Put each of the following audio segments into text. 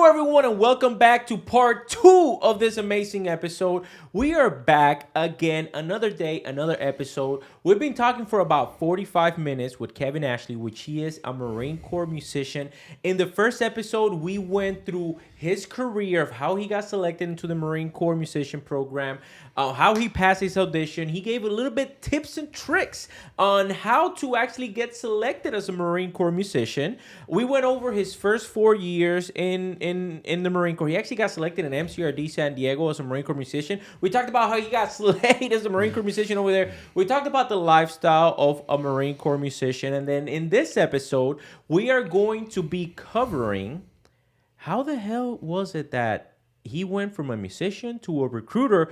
everyone, and welcome back to part 2 of this amazing episode. We are back again, another day, another episode. We've been talking for about 45 minutes with Kevin Ashley, which he is a Marine Corps musician. In the first episode, we went through his career of how he got selected into the Marine Corps musician program, how he passed his audition. He gave a little bit tips and tricks on how to actually get selected as a Marine Corps musician. We went over his first 4 years in the Marine Corps. He actually got selected in MCRD San Diego as a Marine Corps musician. We talked about how he got slayed as a Marine Corps musician over there. We talked about the lifestyle of a Marine Corps musician. And then in this episode, we are going to be covering how the hell was it that he went from a musician to a recruiter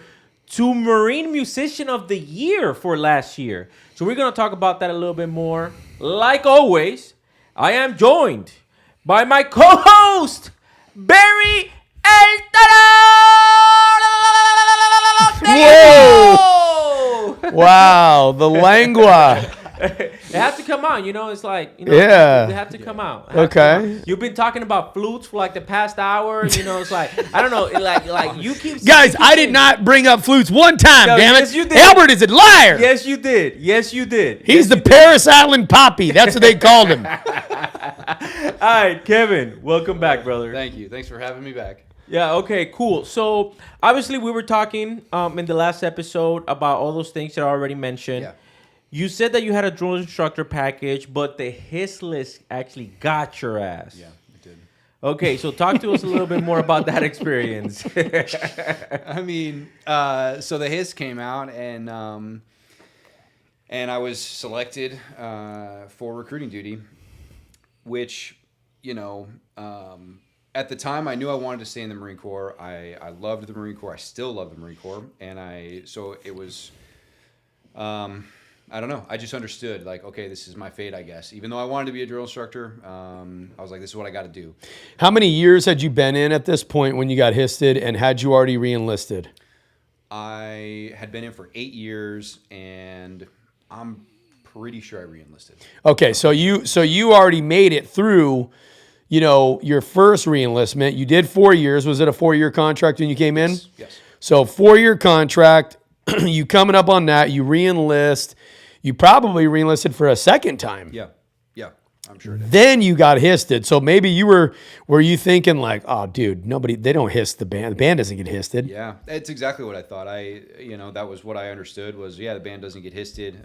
to Marine Musician of the Year for last year. So we're going to talk about that a little bit more. Like always, I am joined by my co-host, Barry El Whoa! Wow, the lengua. It has to come out, it's like, Yeah. it has to come out. Okay. You've been talking about flutes for like the past hour, it's like, I don't know, like you keep Guys, I did not bring up flutes one time, No, damn it. yes, you did. Albert is a liar. Yes, you did. Yes, you did. He's the Paris Island Poppy. That's what they called him. All right, Kevin, welcome back, brother. Thank you. Thanks for having me back. Yeah, okay, cool. So, obviously, we were talking in the last episode about all those things that I already mentioned. Yeah. You said that you had a drill instructor package, but the HIS list actually got your ass. Yeah, it did. Okay, so talk to us a little bit more about that experience. I mean, so the HIS came out, and I was selected for recruiting duty, which, at the time I knew I wanted to stay in the Marine Corps. I loved the Marine Corps. I still love the Marine Corps, so it was. I don't know. I just understood, like, okay, this is my fate, I guess. Even though I wanted to be a drill instructor, I was like, this is what I got to do. How many years had you been in at this point when you got histed, and had you already re-enlisted? I had been in for 8 years, and I'm pretty sure I re-enlisted. Okay, so you already made it through, your first re-enlistment. You did 4 years. Was it a 4-year contract when you came in? Yes. So 4-year contract. You coming up on that. You re-enlist. You probably re-enlisted for a second time. Yeah, I'm sure it is. Then you got histed. So maybe were you thinking like, oh, dude, they don't hiss the band. The band doesn't get histed. Yeah, it's exactly what I thought. That was what I understood was, the band doesn't get histed.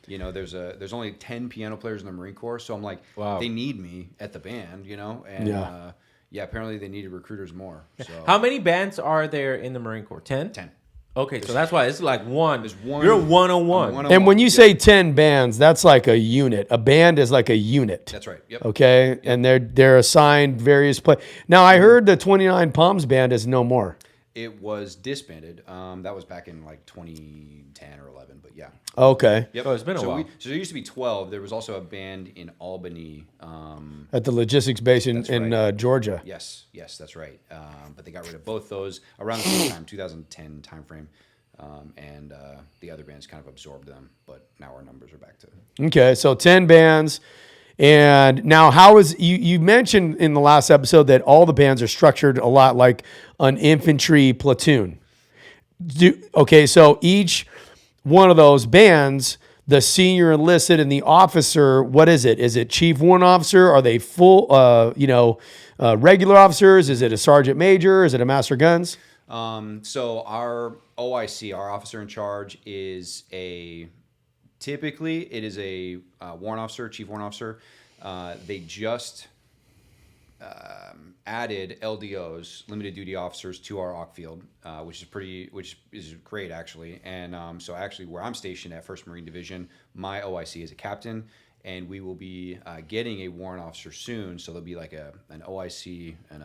There's only 10 piano players in the Marine Corps, so I'm like, wow, they need me at the band, and apparently they needed recruiters more. So How many bands are there in the Marine Corps? 10? 10. Okay, so that's why it's like one. There's one. You're 101. And when you say 10 bands, that's like a unit. A band is like a unit. That's right. Yep. Okay, yep. And they're assigned various play. Now I heard the 29 Palms band is no more. It was disbanded. That was back in like 2010 or 11, but yeah. Okay. Yep. Oh, it's been a while. So there used to be 12. There was also a band in Albany. At the logistics base in right. Georgia. Yes, that's right. But they got rid of both those around the same time, 2010 timeframe. And the other bands kind of absorbed them, but now our numbers are back to. Okay, so 10 bands. And now how is, you mentioned in the last episode that all the bands are structured a lot like an infantry platoon. Okay, so each one of those bands, the senior enlisted and the officer, what is it? Is it chief warrant officer? Are they full, regular officers? Is it a sergeant major? Is it a master guns? So our OIC, our officer in charge, typically it is a warrant officer, chief warrant officer. They just added LDOs, limited duty officers, to our OC field, which is great actually. And so actually, where I'm stationed at 1st Marine Division, my OIC is a captain, and we will be getting a warrant officer soon. So there'll be like an OIC and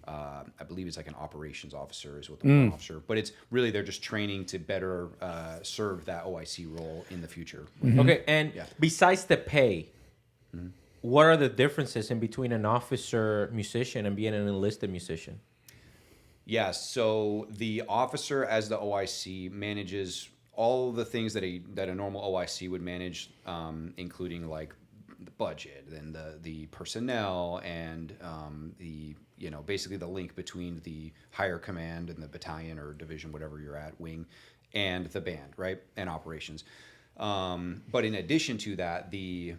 I believe it's like an operations officer is what the warrant officer. But it's really they're just training to better serve that OIC role in the future. Mm-hmm. Okay, and besides the pay, what are the differences in between an officer musician and being an enlisted musician? Yeah, so the officer as the OIC manages all the things that a normal OIC would manage, including like the budget and the personnel and the basically the link between the higher command and the battalion or division, whatever you're at, wing, and the band, right, and operations. But in addition to that, the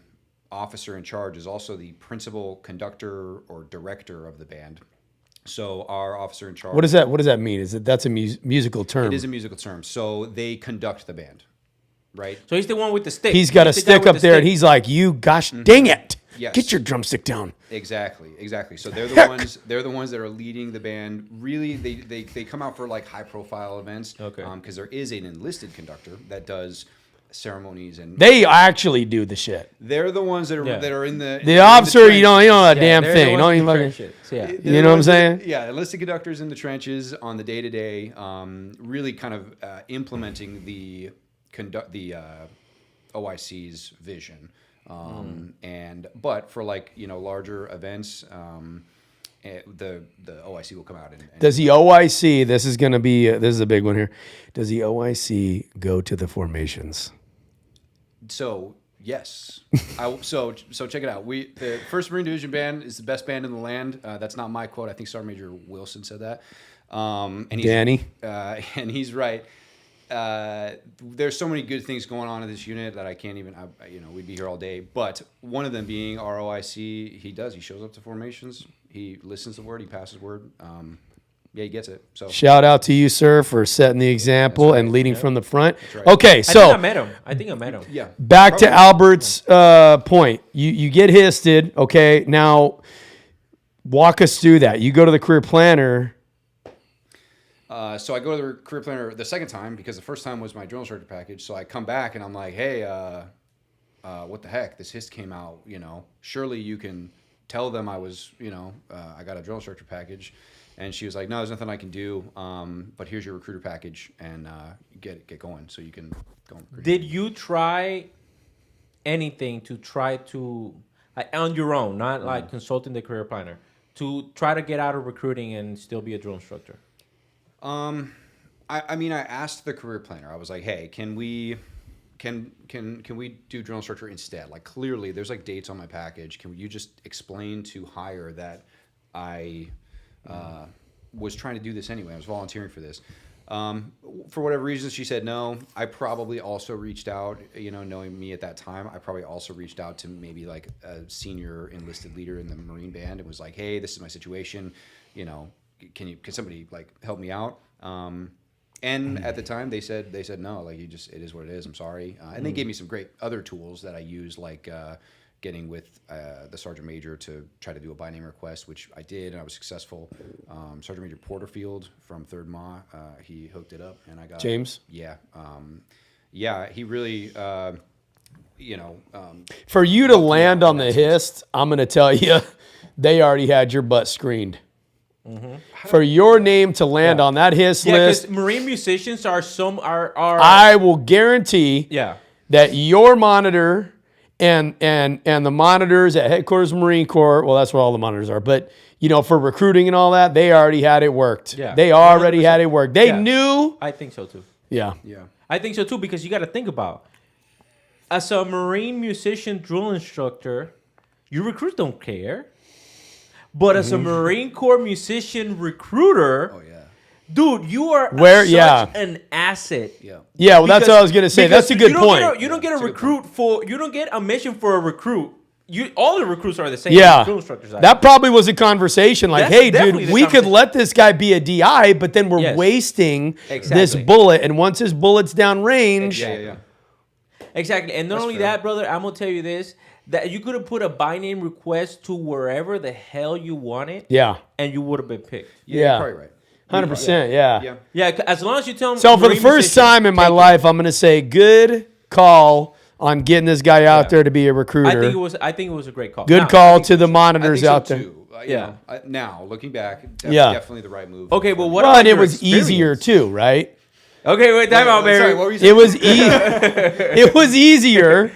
officer in charge is also the principal conductor or director of the band. So our officer in charge. What does that mean? That's a musical term? It is a musical term. So they conduct the band, right? So he's the one with the stick. He's got a stick up there, and he's like, "You, gosh, dang it! Yes. Get your drumstick down." Exactly. So they're the ones. They're the ones that are leading the band. Really, they come out for like high profile events. Okay. Because there is an enlisted conductor that does ceremonies and They actually do the shit. they're the ones that are Yeah. that are in the The officer, you know a damn they're the thing. ones Don't in even the fucking. trenches. Yeah. They're You the know what I'm ones saying? Yeah, enlisted conductors in the trenches on the day to day, really kind of implementing the OIC's vision, but for like larger events, the OIC will come out and Does the OIC? This is going to be. This is a big one here. Does the OIC go to the formations? So yes, so check it out. The First Marine Division Band is the best band in the land. That's not my quote. I think Sergeant Major Wilson said that. And he's, Danny, and he's right. There's so many good things going on in this unit that I can't even. We'd be here all day. But one of them being our OIC, he shows up to formations. He listens to word. He passes word. Yeah, he gets it. So shout out to you, sir, for setting the example and leading from the front. right. Okay, I so think I met him. yeah, back to Albert's point. You get histed. Okay, now walk us through that. You go to the career planner. So I go to the career planner the second time because the first time was my drill instructor package. So I come back and I'm like, hey, what the heck? This hist came out. Surely you can tell them I was, I got a drill instructor package. And she was like, no, there's nothing I can do. But here's your recruiter package and get going so you can go. Did you try anything to try to on your own, not like consulting the career planner, to try to get out of recruiting and still be a drill instructor? I mean, I asked the career planner. I was like, hey, can we do drill instructor instead? Like, clearly, there's like dates on my package. Can you just explain to hire that I was trying to do this anyway? I was volunteering for this. For whatever reason, she said no. I probably also reached out, knowing me at that time, I probably also reached out to maybe like a senior enlisted leader in the Marine band and was like, hey, this is my situation. Can somebody like help me out? And at the time they said no, like it is what it is. I'm sorry. And they gave me some great other tools that I use, like getting with the Sergeant Major to try to do a by name request, which I did, and I was successful. Sergeant Major Porterfield from 3rd Ma, he hooked it up, and I got James? Yeah. He really, For you to land on the hist, I'm going to tell you, they already had your butt screened. Mm-hmm. For your name to land on that hist list, because Marine musicians are I will guarantee that your monitor and the monitors at headquarters of Marine Corps, well, that's where all the monitors are, but for recruiting and all that, they already had it worked. Yeah. They already had it worked. They knew. I think so too. Yeah. I think so too, because you got to think about, as a Marine musician drill instructor, your recruits don't care. But as a Marine Corps musician recruiter, dude, you are such an asset. Yeah, well, that's what I was going to say. That's a good point. You don't get you don't get a mission for a recruit. All the recruits are the same. Yeah, drill instructors are. That probably was a conversation like, That's hey, definitely dude, the we could conversation. let this guy be a DI, but then we're wasting this bullet. And once his bullet's down range. Exactly. And not only that, brother, I'm going to tell you this, that you could have put a by name request to wherever the hell you wanted. Yeah. And you would have been picked. Yeah, you're probably right. 100%, yeah. Yeah, as long as you tell them. So for the first time in my life, I'm going to say good call on getting this guy out there to be a recruiter. I think it was a great call. Good call to the monitors out there. Too. Now looking back, Yeah. definitely the right move. Okay, but what Well, about and it your was experience? easier too, right? Okay, wait, time out, Sorry, Barry. what were you saying? It was it was easier.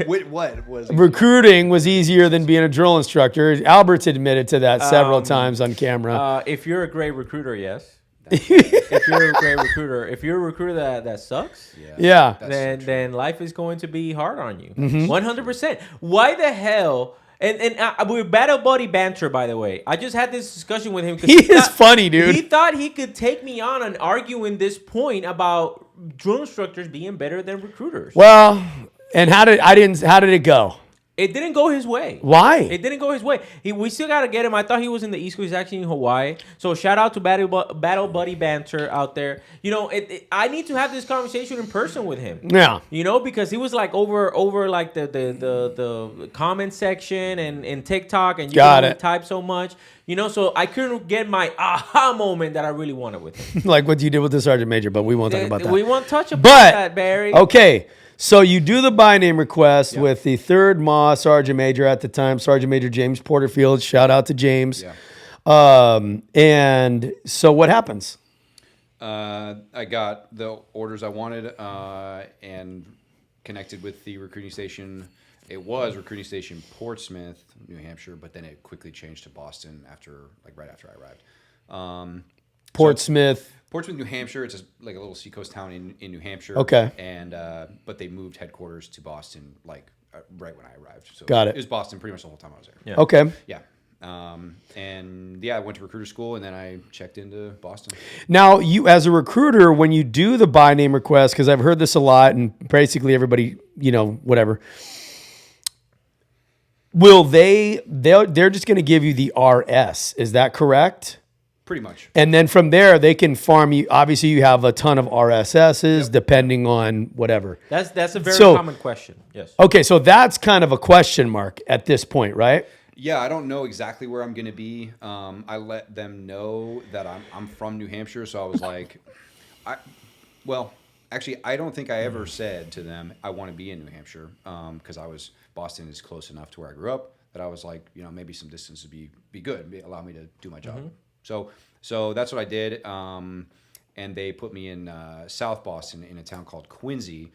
What was Recruiting was easier than being a drill instructor. Albert's admitted to that several times on camera. If you're a great recruiter, yes. If you're a great recruiter, if you're a recruiter that sucks, Yeah. then life is going to be hard on you. 100%. Why the hell? And we're battle buddy banter, by the way. I just had this discussion with him. He is funny, dude. He thought he could take me on and arguing this point about drill instructors being better than recruiters. Well, and how did it go? It didn't go his way. Why? It didn't go his way. We still got to get him. I thought he was in the East Coast. He's actually in Hawaii. So shout out to Battle Buddy Banter out there. You know, I need to have this conversation in person with him. Yeah. You know, because he was like over like the comment section and TikTok, and you can only type so much. You know, so I couldn't get my aha moment that I really wanted with him. Like what you did with the Sergeant Major, but we won't talk about that. We won't touch upon that, Barry. Okay. So you do the by name request with the 3rd MA Sergeant Major at the time, Sergeant Major James Porterfield. Shout out to James. Yeah. And so what happens? I got the orders I wanted and connected with the recruiting station. It was recruiting station Portsmouth, New Hampshire, but then it quickly changed to Boston right after I arrived. Portsmouth. Portsmouth, New Hampshire. It's like a little seacoast town in New Hampshire. Okay. And but they moved headquarters to Boston right when I arrived. So Got it. It was Boston pretty much the whole time I was there. Yeah. Okay. Yeah. I went to recruiter school and then I checked into Boston. Now, you as a recruiter, when you do the by name request, because I've heard this a lot, and basically everybody, whatever. They're just going to give you the RS. Is that correct? Pretty much. And then from there, they can farm you. Obviously, you have a ton of RSSs depending on whatever. That's a very common question. Yes. Okay, so that's kind of a question mark at this point, right? Yeah, I don't know exactly where I'm going to be. I let them know that I'm from New Hampshire, so I was like, actually, I don't think I ever said to them I want to be in New Hampshire because Boston is close enough to where I grew up that I was like, maybe some distance would be good, allow me to do my job. Mm-hmm. So that's what I did, and they put me in South Boston in a town called Quincy,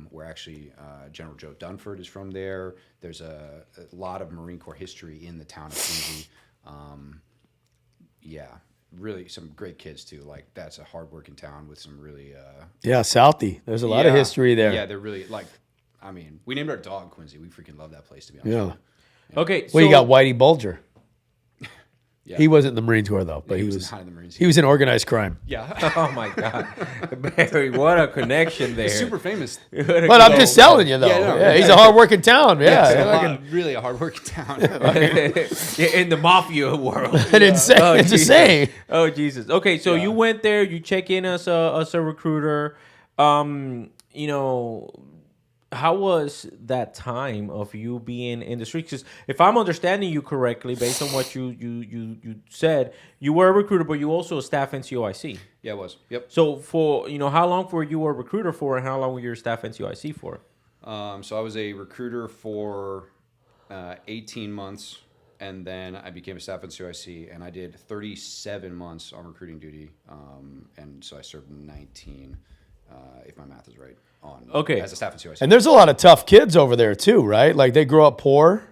where actually General Joe Dunford is from there. There's a lot of Marine Corps history in the town of Quincy. Really some great kids too. Like that's a hardworking town with some really Southie. There's a lot of history there. Yeah, they're really we named our dog Quincy. We freaking love that place, to be honest. Yeah. Okay. Well, you got Whitey Bulger. Yeah. He wasn't in the Marine Corps though, but he was in the Marines. He was in organized crime. Yeah. Oh my God, Barry, what a connection there. He's super famous. But I'm just telling you though. He's a hardworking town. Yeah, really a hardworking town. In the mafia world. It's insane. Oh Jesus. Okay, so you went there. You check in as a recruiter. How was that time of you being in the streets? Because if I'm understanding you correctly, based on what you said, you were a recruiter, but you also a staff NCOIC. Yeah, it was. Yep. So for how long were you a recruiter for, and how long were you a staff NCOIC for? So I was a recruiter for 18 months, and then I became a staff NCOIC, and I did 37 months on recruiting duty, and so I served 19, if my math is right. As a staff NCOIC. And there's a lot of tough kids over there too, right? Like they grow up poor.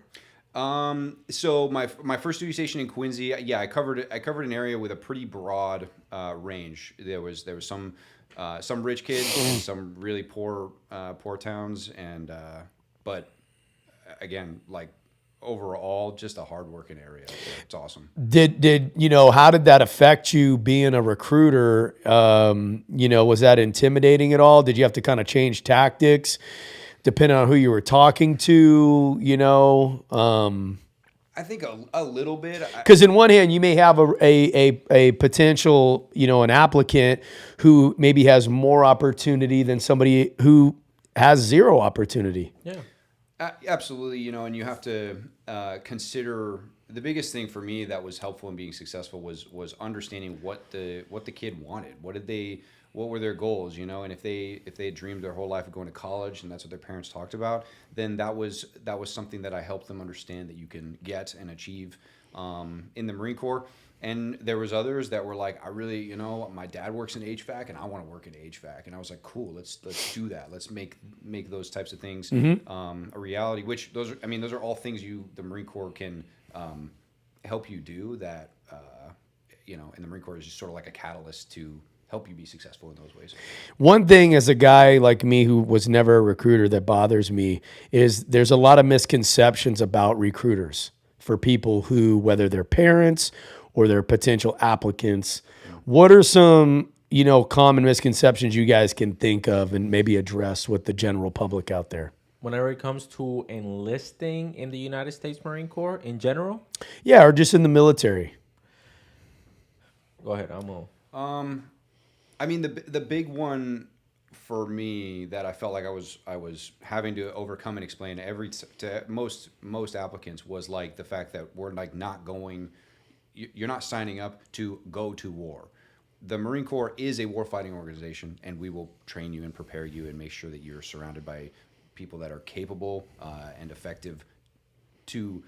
So my first duty station in Quincy, I covered an area with a pretty broad range. There was some rich kids and some really poor towns, and but again, like overall, just a hard-working area. It's awesome. How did that affect you being a recruiter? Was that intimidating at all? Did you have to kind of change tactics depending on who you were talking to? I think a little bit. Because in one hand, you may have a potential, an applicant who maybe has more opportunity than somebody who has zero opportunity. Yeah. Absolutely, and you have to consider the biggest thing for me that was helpful in being successful was understanding what the kid wanted. What were their goals, and if they dreamed their whole life of going to college and that's what their parents talked about, then that was something that I helped them understand that you can get and achieve in the Marine Corps. And there was others that were like, I really, my dad works in HVAC and I want to work in HVAC. And I was like, cool, let's do that. Let's make those types of things a reality, which those are all things the Marine Corps can help you do that in the Marine Corps is just sort of like a catalyst to help you be successful in those ways. One thing as a guy like me who was never a recruiter that bothers me is there's a lot of misconceptions about recruiters for people who, whether they're parents or they're potential applicants. What are some, common misconceptions you guys can think of and maybe address with the general public out there? Whenever it comes to enlisting in the United States Marine Corps in general? Yeah, or just in the military. Go ahead, I mean, the big one for me that I felt like I was having to overcome and explain to most applicants was like the fact that we're like not going. You're not signing up to go to war. The Marine Corps is a warfighting organization, and we will train you and prepare you and make sure that you're surrounded by people that are capable and effective to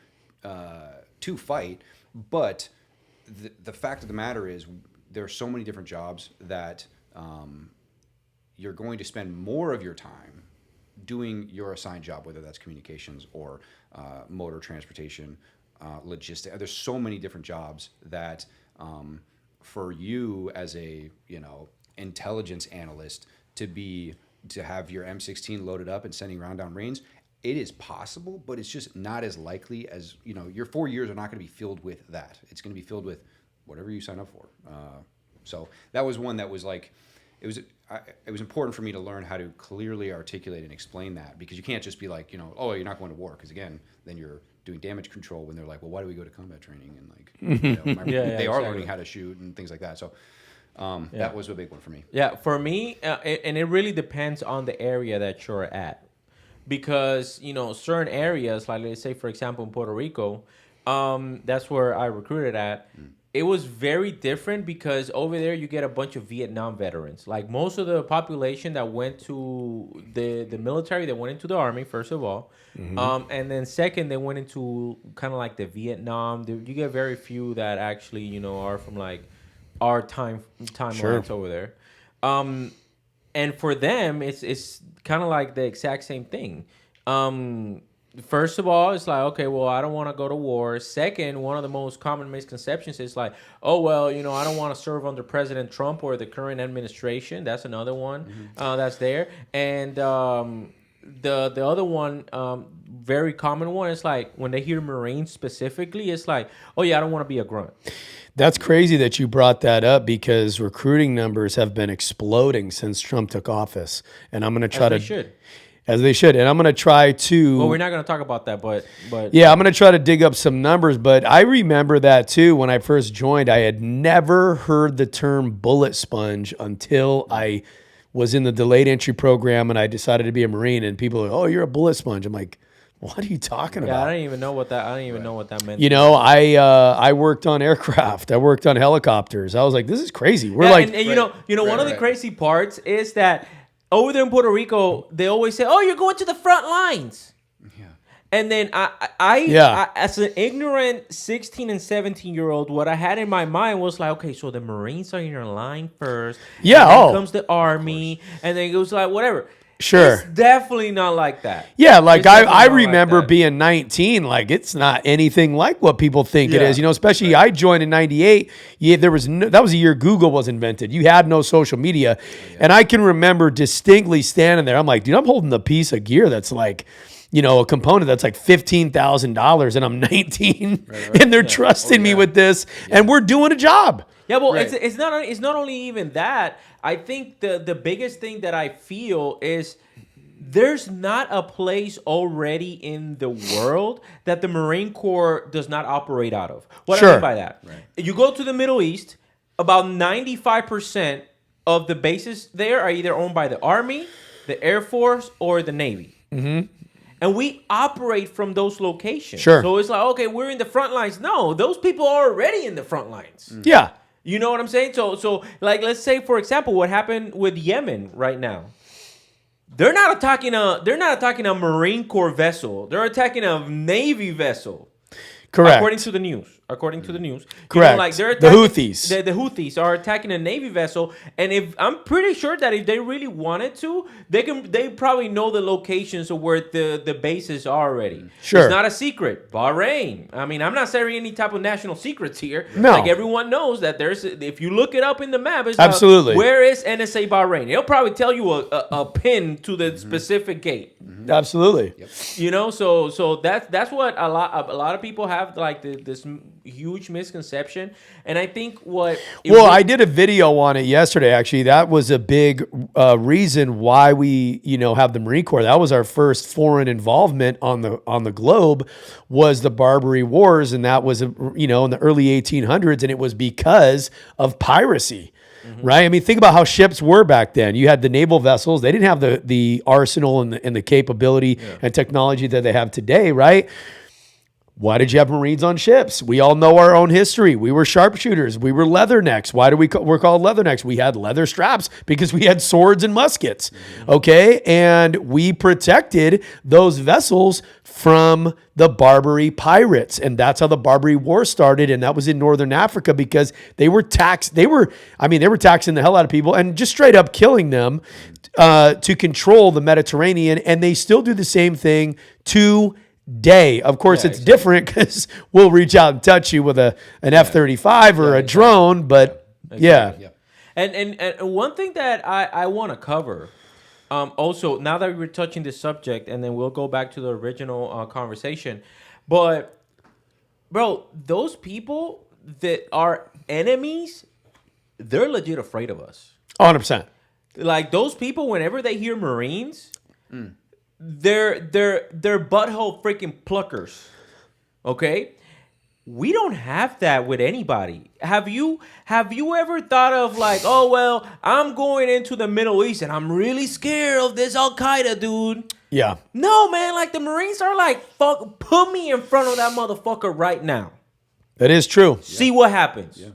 fight. But the fact of the matter is, there are so many different jobs that you're going to spend more of your time doing your assigned job, whether that's communications or motor transportation, logistics. There's so many different jobs that for you as a intelligence analyst to have your M16 loaded up and sending round down range, it is possible, but it's just not as likely as your 4 years are not going to be filled with that. It's going to be filled with whatever you sign up for. So that was one that was like, it was important for me to learn how to clearly articulate and explain that, because you can't just be like, oh, you're not going to war, because again, then you're doing damage control when they're like, well, why do we go to combat training? And like, they are learning how to shoot and things like that. So that was a big one for me. Yeah, for me, and it really depends on the area that you're at, because certain areas, like let's say for example in Puerto Rico, that's where I recruited at. It was very different because over there you get a bunch of Vietnam veterans. Like most of the population that went to the military, they went into the army first of all, and then second they went into kind of like the Vietnam. You get very few that actually are from like our timelines over there. And for them, it's kind of like the exact same thing. First of all, it's like, okay, well, I don't want to go to war. Second, one of the most common misconceptions is like, oh, well, I don't want to serve under President Trump or the current administration. That's another one that's there. And the other one, very common one, is like when they hear Marines specifically, it's like, oh, yeah, I don't want to be a grunt. That's crazy that you brought that up, because recruiting numbers have been exploding since Trump took office. And I'm going to try As they should. And I'm going to try to... Well, we're not going to talk about that, but... Yeah, I'm going to try to dig up some numbers. But I remember that, too. When I first joined, I had never heard the term bullet sponge until I was in the delayed entry program and I decided to be a Marine. And people are like, oh, you're a bullet sponge. I'm like, what are you talking about? I don't even know what that meant. I worked on aircraft. I worked on helicopters. I was like, this is crazy. We're one of the crazy parts is that over there in Puerto Rico, they always say, oh, you're going to the front lines. Yeah. And then I as an ignorant 16 and 17-year-old, what I had in my mind was like, okay, so the Marines are in your line first. Yeah. And then comes the Army. And then it goes like, whatever. Sure. It's definitely not like that. Yeah, like I remember being 19, like it's not anything like what people think it is. Especially I joined in 98. That was a year Google was invented. You had no social media. And I can remember distinctly standing there. I'm like, dude, I'm holding a piece of gear that's like, a component that's like $15,000 and I'm 19 and they're trusting me with this and we're doing a job. Yeah, well, it's not only even that. I think the biggest thing that I feel is there's not a place already in the world that the Marine Corps does not operate out of. What I mean by that? Right. You go to the Middle East, about 95% of the bases there are either owned by the Army, the Air Force, or the Navy. Mm-hmm. And we operate from those locations. Sure. So it's like, okay, we're in the front lines. No, those people are already in the front lines. Mm. Yeah. You know what I'm saying? So like, let's say, for example, what happened with Yemen right now. They're not attacking a Marine Corps vessel. They're attacking a Navy vessel. Correct. According to the news. according to the news. You Correct. like they're The attacking, Houthis. The Houthis are attacking a Navy vessel, and if I'm pretty sure that if they really wanted to, they probably know the locations of where the bases are already. Sure. It's not a secret. Bahrain. I mean, I'm not sharing any type of national secrets here. No. Like everyone knows that there's. If you look it up in the map, it's Absolutely. where is NSA Bahrain? It'll probably tell you a pin to the specific gate. Absolutely. Yep. You know, so that's what a lot of people have, like this huge misconception, and I think I did a video on it yesterday. Actually, that was a big reason why we have the Marine Corps. That was our first foreign involvement on the globe, was the Barbary Wars, and that was in the early 1800s, and it was because of piracy. Right. I mean, think about how ships were back then. You had the naval vessels. They didn't have the arsenal and the capability and technology that they have today. Right. Why did you have Marines on ships? We all know our own history. We were sharpshooters. We were leathernecks. Why do we're called leathernecks? We had leather straps because we had swords and muskets. Okay. And we protected those vessels from the Barbary pirates. And that's how the Barbary War started. And that was in Northern Africa because they were taxing the hell out of people and just straight up killing them to control the Mediterranean. And they still do the same thing today. Of course, it's different because we'll reach out and touch you with an F-35 or a drone. But yeah. And one thing that I want to cover, also, now that we're touching this subject, and then we'll go back to the original conversation. But, bro, those people that are enemies, they're legit afraid of us. 100%. Like, those people, whenever they hear Marines, they're butthole freaking pluckers. Okay? We don't have that with anybody. Have you ever thought of like, oh well, I'm going into the Middle East and I'm really scared of this Al Qaeda dude? Yeah. No, man. Like the Marines are like, fuck, put me in front of that motherfucker right now. That is true. See what happens. Yeah.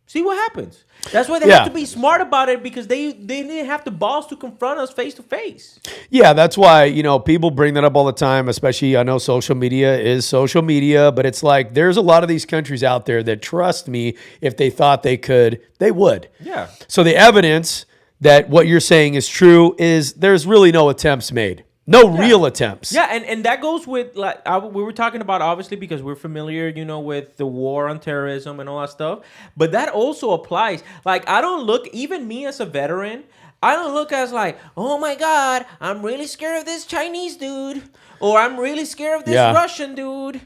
See what happens. That's why they have to be smart about it, because they didn't have the balls to confront us face to face. Yeah, that's why, people bring that up all the time, especially I know social media is social media, but it's like there's a lot of these countries out there that, trust me, if they thought they could, they would. Yeah. So the evidence that what you're saying is true is there's really no attempts made. No real attempts. Yeah, and that goes with, like, we were talking about, obviously, because we're familiar, with the war on terrorism and all that stuff. But that also applies. Like, I don't look, even me as a veteran, I don't look as like, oh my God, I'm really scared of this Chinese dude. Or I'm really scared of this Russian dude.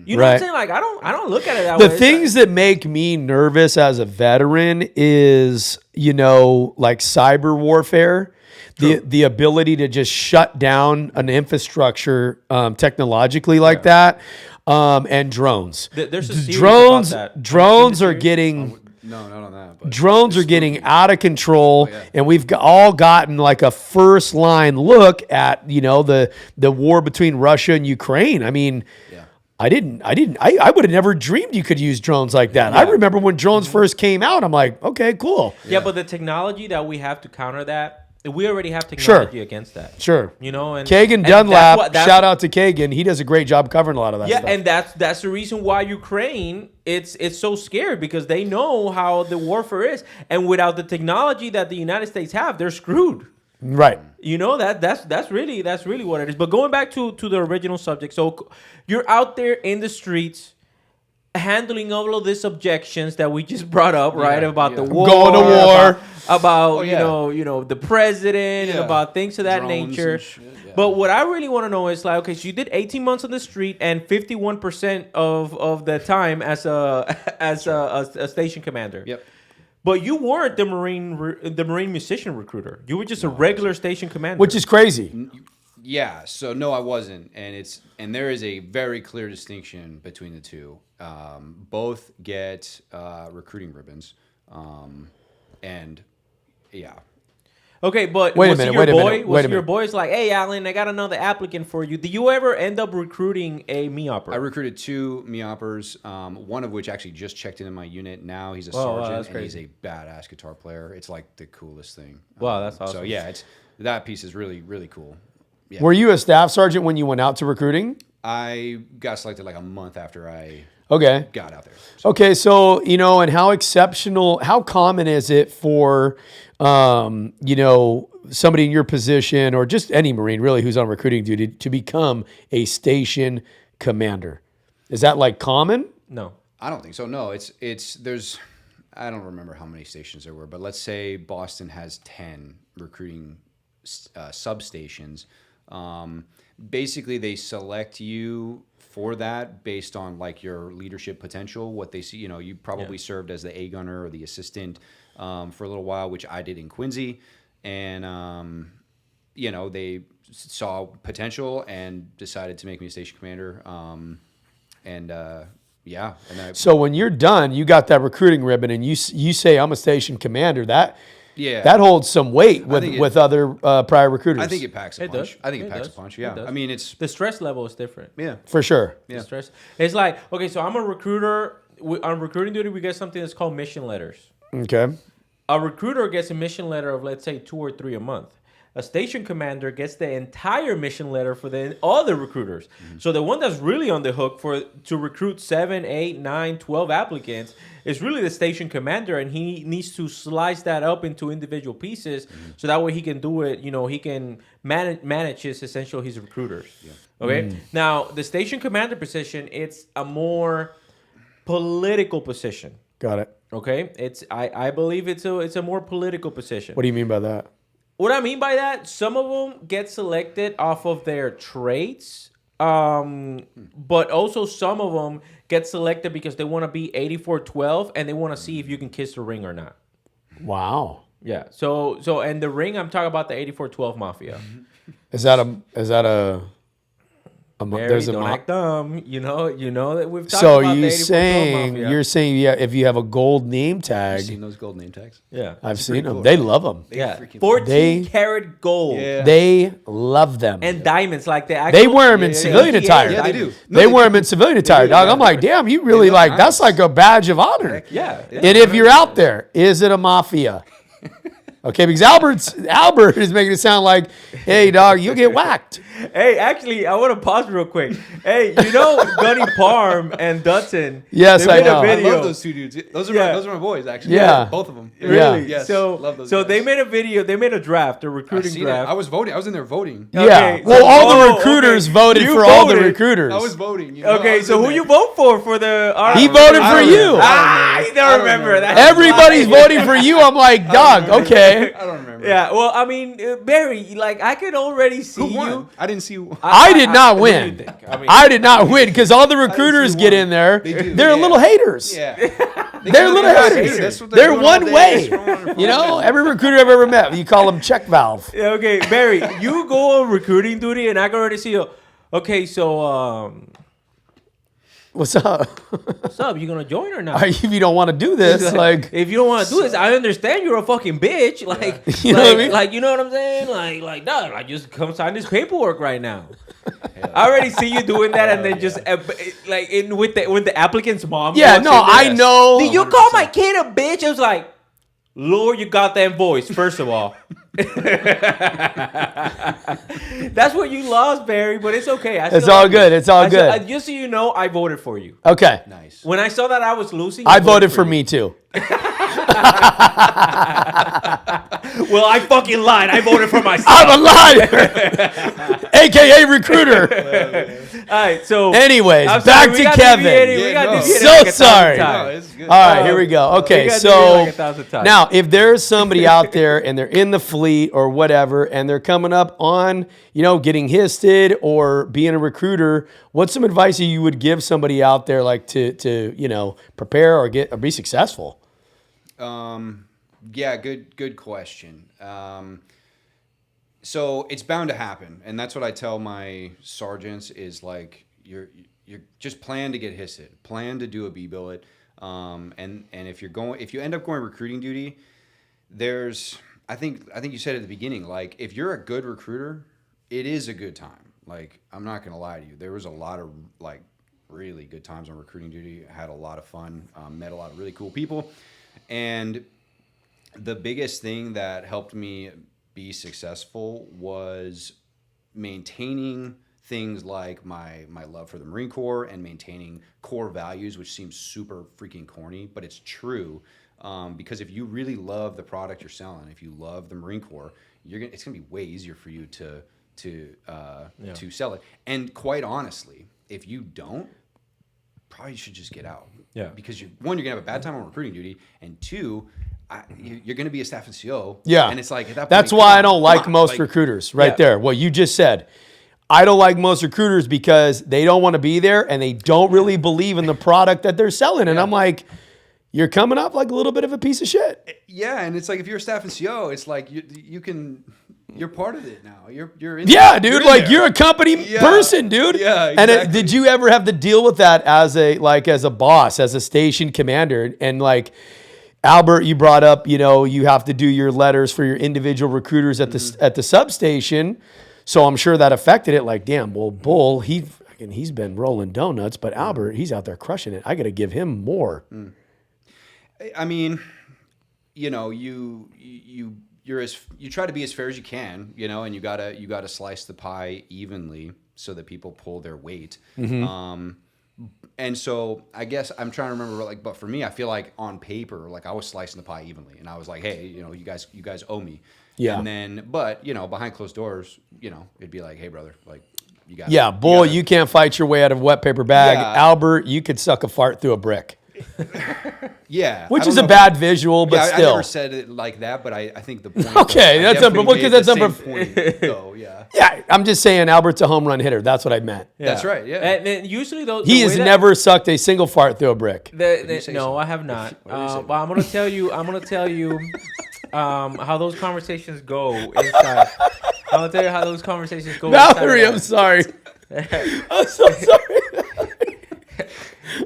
You know what I'm saying? Like, I don't look at it that way. The things that make me nervous as a veteran is, like cyber warfare. The ability to just shut down an infrastructure technologically like that, and drones. There's a series drones. about that. Drones are getting. No, not on that. But drones are getting out of control, and we've all gotten like a first line look at the war between Russia and Ukraine. I mean. I would have never dreamed you could use drones like that. I remember when drones first came out, I'm like, okay, cool. Yeah, but the technology that we have to counter that, we already have technology against that. Sure. And Kagan Dunlap, shout out to Kagan. He does a great job covering a lot of that stuff. Yeah, and that's the reason why Ukraine, it's so scared, because they know how the warfare is. And without the technology that the United States have, they're screwed. Right. That's really what it is. But going back to the original subject, so you're out there in the streets handling all of these objections that we just brought up, right? About the war, going to war, about the president, and about things of that Drones nature. Yeah. But what I really want to know is, like, okay, so you did 18 months on the street and 51% of the time as a station commander. Yep. But you weren't the Marine musician recruiter. You were just a regular station commander, which is crazy. Yeah. So no, I wasn't, and there is a very clear distinction between the two. Both get recruiting ribbons, and yeah. Okay, but wait a minute. Your boy's like, hey, Alan, I got another applicant for you. Did you ever end up recruiting a MEOPer? I recruited 2 MEOPers, one of which actually just checked into my unit. Now he's a sergeant, and he's a badass guitar player. It's like the coolest thing. Wow, that's awesome. So yeah, that piece is really, really cool. Yeah. Were you a staff sergeant when you went out to recruiting? I got selected like a month after I Okay. got out there. Okay, so and how common is it for somebody in your position or just any Marine really who's on recruiting duty to become a station commander? Is that like common? No. I don't think so. No, there's I don't remember how many stations there were, but let's say Boston has 10 recruiting substations. Basically, they select you for that based on like your leadership potential, what they see. You probably served as the A gunner or the assistant for a little while, which I did in Quincy, and they saw potential and decided to make me a station commander. So when you're done, you got that recruiting ribbon, and you say I'm a station commander. That holds some weight with other prior recruiters. I think it packs a punch. Does. I think it packs a punch. Yeah, I mean it's the stress level is different. Yeah, for sure. Yeah, the stress. It's like okay, so I'm a recruiter. On recruiting duty, we get something that's called mission letters. Okay. A recruiter gets a mission letter of let's say 2 or 3 a month. A station commander gets the entire mission letter for all the recruiters. Mm-hmm. So the one that's really on the hook to recruit 7, 8, 9, 12 applicants is really the station commander, and he needs to slice that up into individual pieces so that way he can do it. He can manage his recruiters. Yeah. Okay. Now the station commander position, it's a more political position. Got it. Okay. I believe it's a more political position. What do you mean by that? What I mean by that, some of them get selected off of their traits, but also some of them get selected because they want to be 84-12 and they want to see if you can kiss the ring or not. Wow. Yeah. So and the ring, I'm talking about the 84-12 mafia. Is that a There's don't act dumb. You know that we've talked so about you the 84-12 saying mafia. you're saying if you have a gold name tag. You've seen those gold name tags? Yeah. I've seen them. cool, They right? love them. Yeah. freaking- 14-karat gold. Yeah. They love them. And diamonds like that. They wear them in civilian attire. Yeah, they do. They wear them in civilian attire, do, dog. yeah. I'm like, damn, you really look that's nice. like a badge of honor. Yeah. And if you're out there, is it a mafia? Okay, because Albert is making it sound like, hey, dog, you'll get whacked. Hey, actually, I want to pause real quick. Hey, Gunny Parm and Dutton. Yes, they I made know. a I video. love those two dudes. Those are my boys, actually. Yeah. Both of them. Really? Yes. So, love those so guys. they made a video. They made a draft, a I recruiting seen it. draft. I was voting. I was in there voting. Yeah. Okay, Well, so- all the oh, recruiters okay. voted You for all the voted. recruiters. I was voting. I Okay, was so in who there. you vote for the? He voted for you. I don't remember that. Everybody's voting for you. I'm like, dog, okay. I don't remember. Yeah, well, I mean, Barry, like I could already see Who won? you. I didn't see who. I did not what do you win. think? I mean, I did not win because all the recruiters see get one. in there. They do, They're yeah. little haters. Yeah. They're little haters. That's what They're doing one all day. way. They're throwing- You know, every recruiter I've ever met, you call them check valve. Yeah, okay, Barry, you go on recruiting duty, and I can already see you. Okay, so What's up? what's up? You gonna join or not? If you don't want to do this, like, if you don't want to do this, I understand you're a fucking bitch. Like, You know what I mean? Like, you know what I'm saying? Like, dog, like, just come sign this paperwork right now. I already see you doing that, and then just like with the applicant's mom. yeah, walks no, in there. I know. Did you call my kid a bitch? I was like, lower your goddamn voice, first of all. That's what you lost, Barry, but it's okay. It's all good. It's all good. Just so you know, I voted for you. Okay. Nice. When I saw that I was losing, I voted for you. me too. Well, I fucking lied. I voted for myself. I'm a liar, aka recruiter. All right, so Anyways, I'm back sorry, we to got Kevin. deviated. We Yeah, got no. deviated So like 1,000 sorry. times. No, it's good. All right, here we go. we Okay, got so deviated like 1,000 times. now if there's somebody out there and they're in the fleet or whatever, and they're coming up on, getting histed or being a recruiter, what's some advice you would give somebody out there, like to prepare or be successful? Yeah, good question. So it's bound to happen, and that's what I tell my sergeants is like you're just plan to get hissed, plan to do a B-billet, and if you end up going recruiting duty, I think you said at the beginning, like if you're a good recruiter, it is a good time. Like I'm not gonna lie to you, there was a lot of like really good times on recruiting duty. I had a lot of fun, met a lot of really cool people, and the biggest thing that helped me be successful was maintaining things like my love for the Marine Corps and maintaining core values, which seems super freaking corny, but it's true. Because if you really love the product you're selling, if you love the Marine Corps, it's gonna be way easier for you to sell it. And quite honestly, if you don't, probably should just get out. Yeah. Because you're gonna have a bad time on recruiting duty, and two, you're gonna be a staff NCO. Yeah. And it's like at that point, That's why I don't like most recruiters right there. What you just said. I don't like most recruiters because they don't want to be there and they don't really believe in the product that they're selling. And I'm like, you're coming up like a little bit of a piece of shit. Yeah, and it's like if you're a staff NCO, it's like you're part of it now. You're in Yeah, dude. you're in Like there. you're a company person, dude. Yeah, And exactly. did you ever have to deal with that as a boss, as a station commander? And like Albert, you brought up, you have to do your letters for your individual recruiters at the substation. So I'm sure that affected it. Like, damn, well, Bull, he's been rolling donuts, but Albert, he's out there crushing it. I got to give him more. I mean, you try to be as fair as you can, and you gotta slice the pie evenly so that people pull their weight. And so I guess I'm trying to remember, but for me, I feel like on paper, I was slicing the pie evenly, and I was like, hey, you guys owe me. Yeah. And then, but behind closed doors, it'd be like, hey, brother, you got. Yeah, Bull, you can't fight your way out of a wet paper bag. Yeah. Albert, you could suck a fart through a brick. Yeah, Which is a bad visual, but I still. never said it like that, but I think the point. Okay, that's number. Point, though, yeah. Yeah, I'm just saying Albert's a home run hitter. That's what I meant. That's right. Yeah. And then usually those He has never sucked a single fart through a brick. No, so? I have not. But I'm gonna tell you. How those conversations go inside. I'm gonna tell you how those conversations go. Valerie, I'm sorry. I'm so sorry.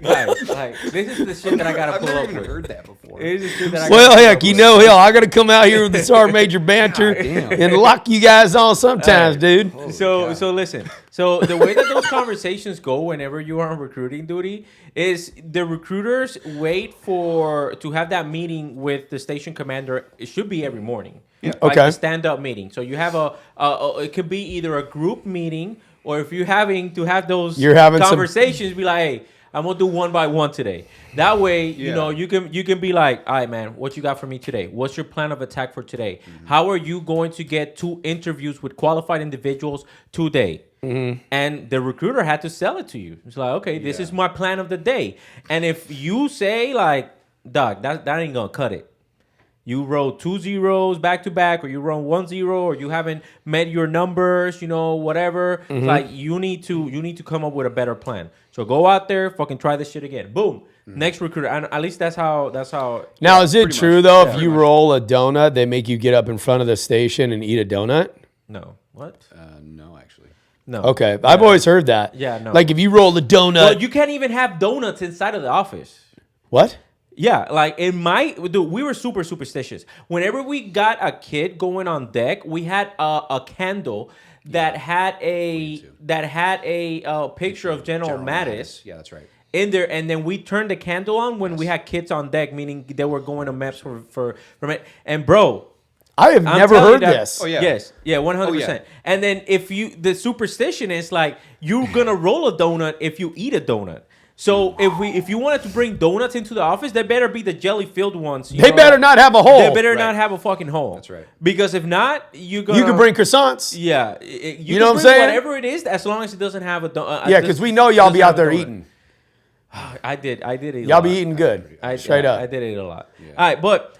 Guys, this is the shit that I gotta I've pull never up even with. heard that before. This is the shit that I Well, gotta heck, pull up with. I got to come out here with the Sergeant Major banter and lock you guys on sometimes, dude. So listen. So the way that those conversations go whenever you are on recruiting duty is the recruiters wait to have that meeting with the station commander. It should be every morning. Yeah. Okay. A stand-up meeting. So you have it could be either a group meeting or if you're having to have those conversations, be like, hey, I'm gonna do one by one today. That way, you can be like, all right, man, what you got for me today? What's your plan of attack for today? Mm-hmm. How are you going to get 2 interviews with qualified individuals today? Mm-hmm. And the recruiter had to sell it to you. It's like, okay, this is my plan of the day. And if you say like, dog, that ain't gonna cut it. You roll 2 zeros back to back, or you roll 1 0, or you haven't met your numbers, whatever. Mm-hmm. Like you need to come up with a better plan. So go out there, fucking try this shit again. Boom. Mm-hmm. Next recruiter. And at least that's how. Now, is it true though? If you roll a donut, they make you get up in front of the station and eat a donut? No. What? No, actually. No. Okay, I've always heard that. Yeah, no. Like if you roll a donut, well, you can't even have donuts inside of the office. What? Yeah, we were super superstitious. Whenever we got a kid going on deck, we had a candle that had a picture of General Mattis. Yeah, that's right. In there, and then we turned the candle on when we had kids on deck, meaning they were going to MEPS for and bro, I have never heard this. Oh, yeah. Yes, yeah, 100%. And then the superstition is like you're gonna roll a donut if you eat a donut. So if you wanted to bring donuts into the office, they better be the jelly-filled ones. They better not have a hole. They better not have a fucking hole. That's right. Because if not, you can bring croissants. Yeah. You know what I'm saying? Whatever it is, as long as it doesn't have a donut. Yeah, because we know y'all be out there eating. I did eat y'all be eating good. Straight up. I did eat a lot. Yeah. All right, but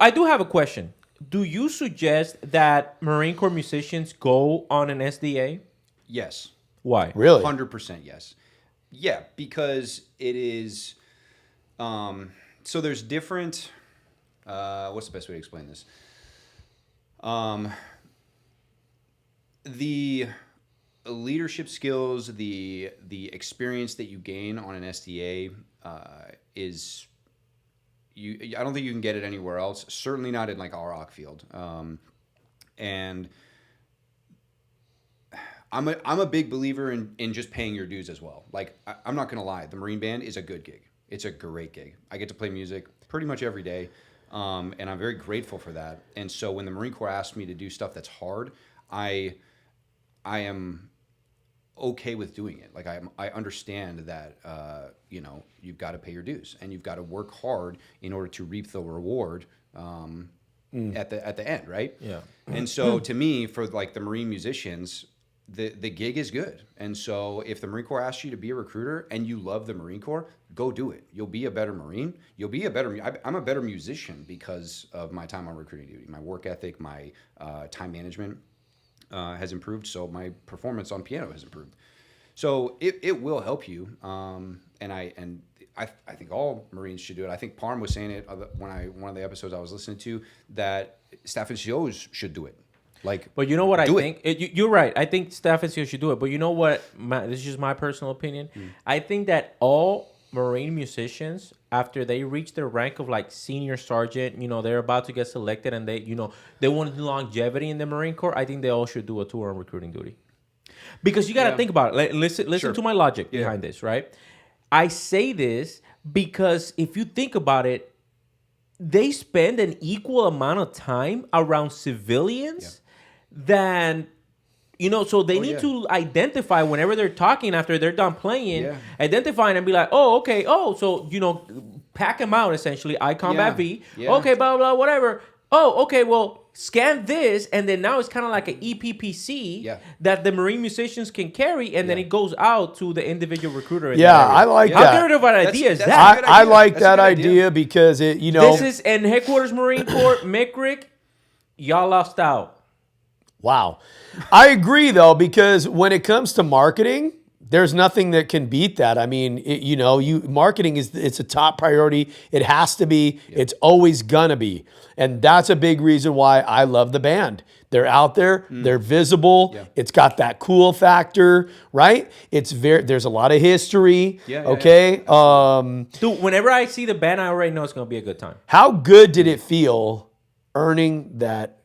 I do have a question. Do you suggest that Marine Corps musicians go on an SDA? Yes. Why? Really? 100% yes. Yeah, because it is. So there's different. What's the best way to explain this? The leadership skills, the experience that you gain on an SDA is. I don't think you can get it anywhere else. Certainly not in our ROC field. And I'm a big believer in just paying your dues as well. I'm not gonna lie, the Marine Band is a good gig. It's a great gig. I get to play music pretty much every day, and I'm very grateful for that. And so when the Marine Corps asked me to do stuff that's hard, I am okay with doing it. Like I understand that you've got to pay your dues and you've got to work hard in order to reap the reward at the end, right? Yeah. And so to me, for like the Marine musicians, the gig is good. And so if the Marine Corps asks you to be a recruiter and you love the Marine Corps, go do it. You'll be a better Marine. I'm a better musician because of my time on recruiting duty. My work ethic, my time management has improved. So my performance on piano has improved. So it will help you. And I think all Marines should do it. I think Parm was saying it one of the episodes I was listening to, that staff NCOs should do it. But you know what I think? You're right. I think staff NCOs should do it. But you know what? This is just my personal opinion. I think that all Marine musicians, after they reach their rank of like senior sergeant, they're about to get selected and they want longevity in the Marine Corps. I think they all should do a tour on recruiting duty. Because you got to think about it. Listen to my logic behind this, right? I say this because if you think about it, they spend an equal amount of time around civilians than, so they need to identify whenever they're talking after they're done playing, identifying and be like, oh, okay, so, pack them out essentially, I combat V, okay, blah, blah, whatever. Oh, okay, well, scan this, and then now it's kind of like an EPPC that the Marine musicians can carry, and then it goes out to the individual recruiter. I like that. How good of an idea is that? I like that idea because This is in Headquarters Marine Corps, MCRIC, y'all lost out. Wow. I agree, though, because when it comes to marketing, there's nothing that can beat that. I mean, marketing it's a top priority. It has to be. Yeah. It's always gonna be, and that's a big reason why I love the band. They're out there. They're visible. Yeah. It's got that cool factor, right? There's a lot of history. Yeah. Okay. Dude, whenever I see the band, I already know it's gonna be a good time. How good did it feel earning that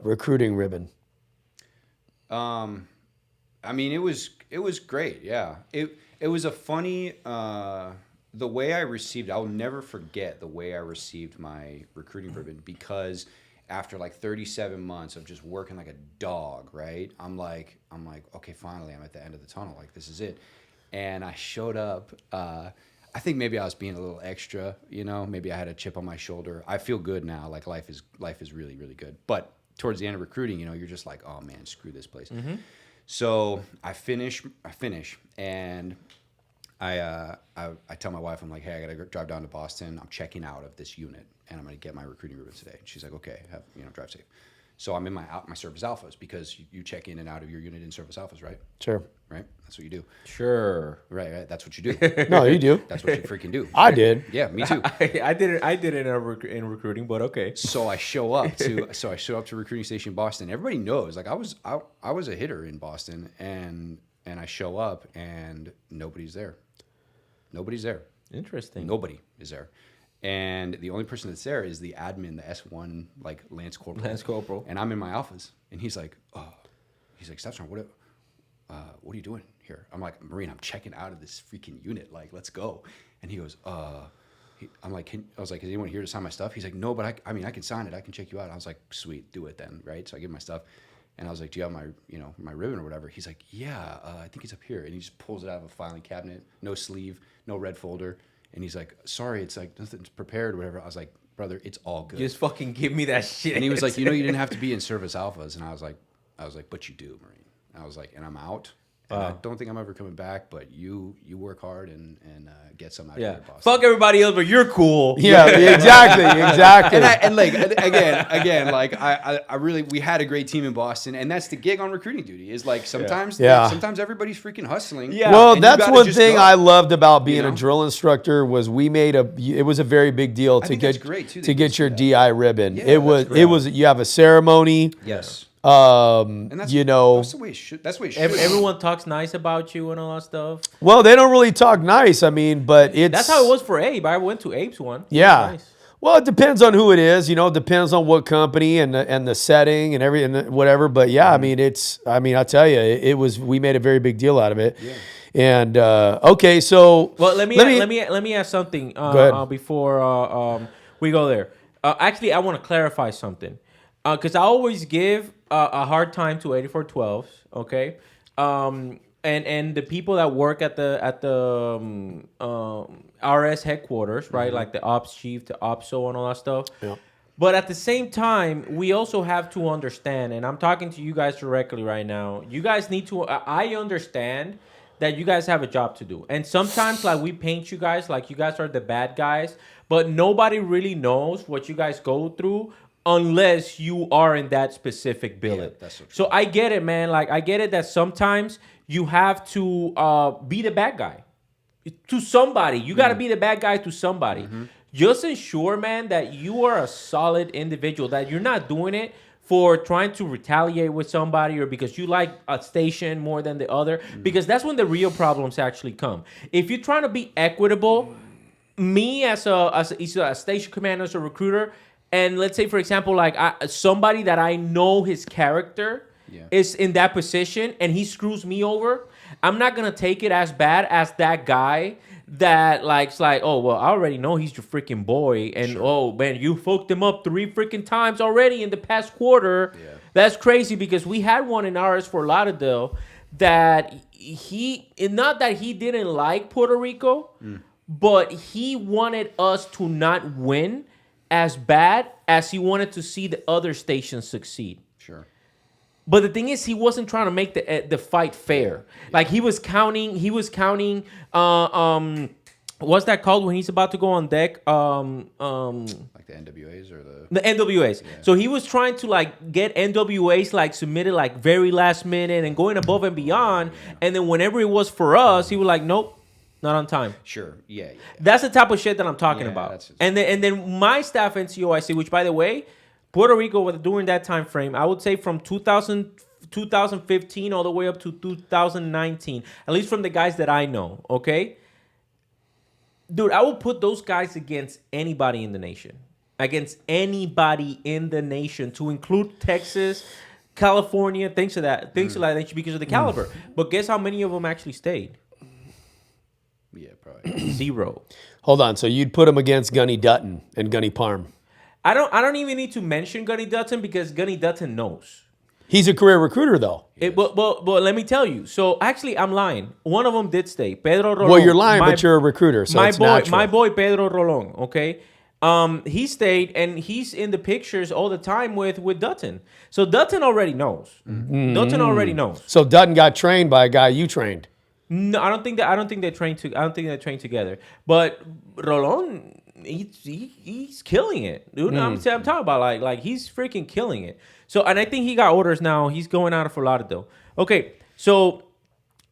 recruiting ribbon? I mean, it was great. Yeah. It was a funny, the way I received, I'll never forget the way I received my recruiting ribbon, because after like 37 months of just working like a dog, right? I'm like, okay, finally I'm at the end of the tunnel. Like, this is it. And I showed up, I think maybe I was being a little extra, maybe I had a chip on my shoulder. I feel good now. Like life is really, really good. But towards the end of recruiting, you're just like, oh man, screw this place. Mm-hmm. So I finish, and I tell my wife, I'm like, hey, I gotta drive down to Boston. I'm checking out of this unit, and I'm gonna get my recruiting ribbon today. And she's like, okay, drive safe. So I'm in my service alphas, because you check in and out of your unit in service alphas, right? Sure. Right? That's what you do. Sure. Right. That's what you do. No, you do. That's what you freaking do. I did. Yeah, me too. I did it in recruiting, but okay. So I show up to recruiting station Boston. Everybody knows, like I was a hitter in Boston, and I show up and nobody's there. Nobody's there. Interesting. Nobody is there. And the only person that's there is the admin, the S1, like Lance Corporal. And I'm in my office, and he's like, Staff Sergeant, what are you doing here? I'm like, Marine, I'm checking out of this freaking unit. Like, let's go. And he goes, I'm like, I was like, is anyone here to sign my stuff? He's like, no, but I can sign it. I can check you out. I was like, sweet, do it then, right? So I give him my stuff, and I was like, do you have my ribbon or whatever? He's like, yeah, I think it's up here. And he just pulls it out of a filing cabinet, no sleeve, no red folder. And he's like, sorry, it's like nothing's prepared or whatever. I was like, brother, it's all good. Just fucking give me that shit. And he was like, you didn't have to be in service alphas. And I was like, but you do, Marine. I was like, and I'm out. And I don't think I'm ever coming back, but you work hard and get some out of your boss. Fuck everybody else, but you're cool. Yeah, exactly. Again, like I really, we had a great team in Boston, and that's the gig on recruiting duty. Is like sometimes everybody's freaking hustling. Yeah. Well, that's one thing I loved about being a drill instructor was it was a very big deal to get your DI ribbon. Yeah, it was you have a ceremony. Yes. And that's the way it should. That's the way it should. Everyone talks nice about you and all that stuff. Well, they don't really talk nice. I mean, but that's how it was for Abe. I went to Abe's one. Yeah. Nice. Well, it depends on who it is. It depends on what company and the setting and everything, whatever. But yeah, I mean, I tell you, we made a very big deal out of it. Yeah. And okay, so let me ask something before we go there. Actually, I want to clarify something. Because I always give a hard time to 8412s, okay? and the people that work at the RS headquarters, right? Like the ops chief, the opso, and all that stuff. Yeah. But at the same time, we also have to understand, and I'm talking to you guys directly right now. You guys need to. I understand that you guys have a job to do, and sometimes like we paint you guys like you guys are the bad guys, but nobody really knows what you guys go through unless you are in that specific billet. Yeah, that's so true. So I get it, man. Like I get it that sometimes you have to be the bad guy to somebody. You got to be the bad guy to somebody. Just ensure, man, that you are a solid individual, that you're not doing it for trying to retaliate with somebody or because you like a station more than the other, because that's when the real problems actually come. If you're trying to be equitable, me as a station commander, as a recruiter, and let's say, for example, like somebody that I know his character is in that position and he screws me over, I'm not going to take it as bad as that guy that likes like, oh, well, I already know he's your freaking boy. And, oh, man, you fucked him up 3 freaking times already in the past quarter. Yeah. That's crazy because we had one in ours for Lauderdale that not that he didn't like Puerto Rico, but he wanted us to not win as bad as he wanted to see the other stations succeed. Sure. But the thing is, he wasn't trying to make the fight fair. Like he was counting. What's that called when he's about to go on deck? Like the NWAs or the NWAs. Yeah. So he was trying to like get NWAs like submitted like very last minute and going above and beyond. Yeah. And then whenever it was for us, he was like, nope. Not on time. Sure. Yeah. That's the type of shit that I'm talking about. And then my staff in COIC, which by the way, Puerto Rico during that time frame, I would say from 2015 all the way up to 2019, at least from the guys that I know, okay? Dude, I will put those guys against anybody in the nation. Against anybody in the nation, to include Texas, California, things of that nature because of the caliber. But guess how many of them actually stayed? Yeah, probably 0. Hold on. So you'd put him against Gunny Dutton and Gunny Parm. I don't even need to mention Gunny Dutton because Gunny Dutton knows. He's a career recruiter, though. But let me tell you. So actually, I'm lying. One of them did stay. Pedro Rolón. Well, you're lying, but you're a recruiter, so it's natural. My boy Pedro Rolón. Okay, he stayed and he's in the pictures all the time with Dutton. So Dutton already knows. Mm-hmm. Dutton already knows. So Dutton got trained by a guy you trained. No, I don't think they trained together. But Rolón, he's killing it, dude. I'm talking about like he's freaking killing it. So, and I think he got orders now. He's going out for Lauderdale. Okay, so